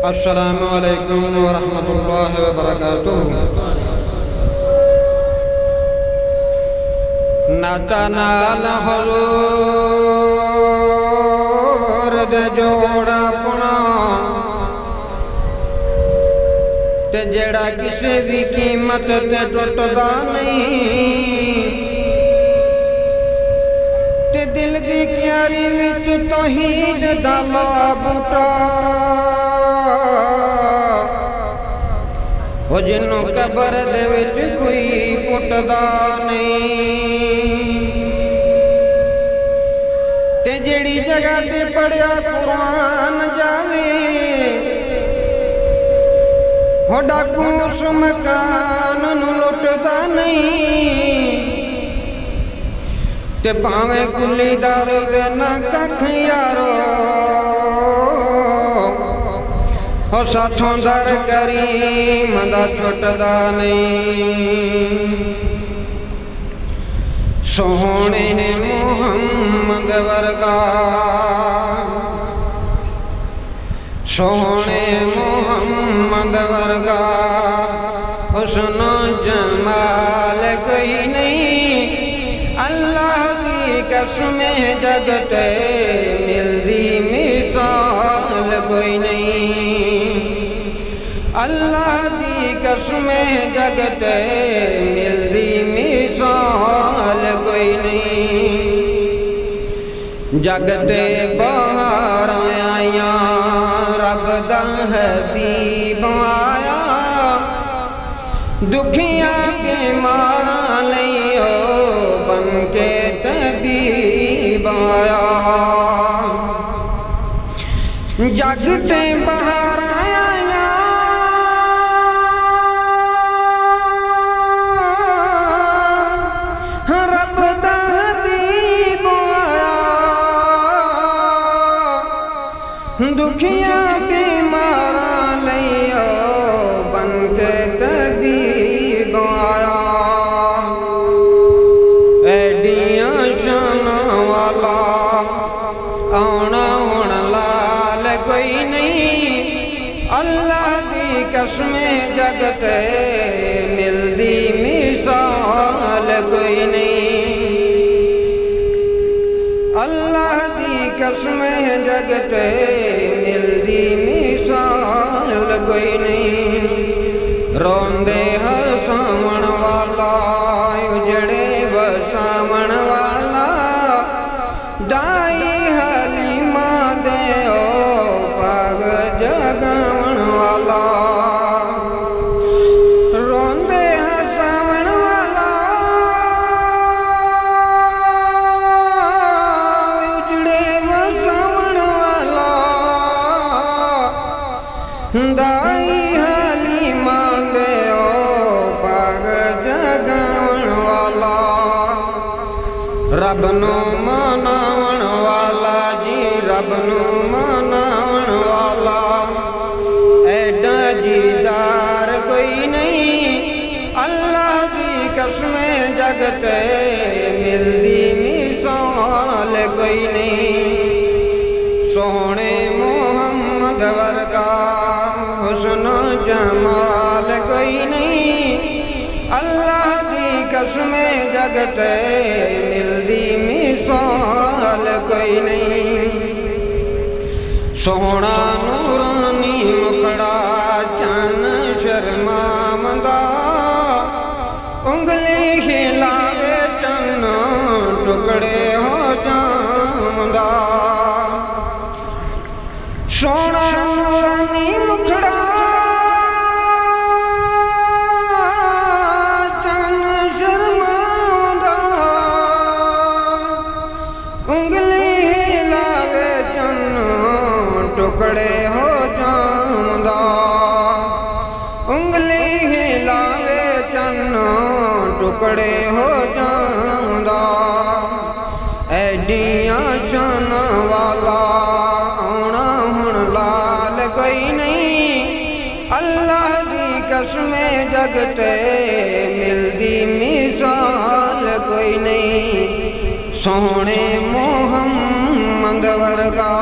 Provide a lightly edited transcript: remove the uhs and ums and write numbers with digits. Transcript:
अस्सलामु अलैकुम व रहमतुल्लाहि व बरकातुहू। नाता नाल हुज़ूर दे जोड़ा पुणा ते जेड़ा किसी भी कीमत ते टुटदा नहीं ते दिल दी क्यारी विच तौहीद दा ला बूटा हो जिन्नू कबर दे विच कोई पुटदा नहीं ते जेड़ी जगह ते पढ़िया कुरान जावे हो डाकू उस मकान नू लुटदा नहीं ते भावें कुली दारू दे ना कख यारो हो साथों दर करीम दा छुटदा नहीं। सोहणे मुहम्मद वर्गा सोहणे मुहम्मद वर्गा हुस्न जमाल कोई नहीं। अल्लाह की कसम जगते मिलदी मिसाल कोई नहीं। अल्लाह की कसम जगते मिलदी मिसाल कोई नहीं। जगते बाहर आया रब दा हबीब आया दुखिया बीमारां लईओ बन के तबीब आया। जगते बाहर आया रब दा हबीब आया दुखिया बीमारां लईओ बन के तबीब आया। एडियां शानां वाला आउणा हुण लाल कोई नहीं। अल्लाह की कसम जगते मिलदी मिसाल कोई नहीं। अल्लाह की कसम जगते मिलदी मिसाल कोई नहीं। रोंदे हसावण वाला उजड़े बसावण वाला दाई हलीमा दे ओ पाग जगावण वाला। रोंदे हसावण वाला उजड़े बसावण वाला दाई हलीमा दे ओ पाग जगावण वाला। रब नू मनावण वाला जी रब नू मनावण वाला एडा जीदार कोई नहीं। अल्लाह की कसम जगते मिलदी मिसाल कोई नहीं। सोहणे मुहम्मद वर्गा हुस्न जमाल कोई नहीं। अल्लाह की कसम जगते मिलदी मिसाल कोई नहीं। सोहना नूरानी मुखड़ा चन शर्मांदा उंगली हिलावे चन टुकड़े हो जांदा। सोहना नूरानी मुखड़ा चन शर्मांदा उंगली हिलावे चन टुकड़े हो जांदा। उंगली हिलावे चन टुकड़े हो जांदा। एडियां शानां वाला आउणा हुण लाल कोई नहीं। अल्लाह की कसम जगते मिलदी मिसाल कोई नहीं। सोहणे मुहम्मद वर्गा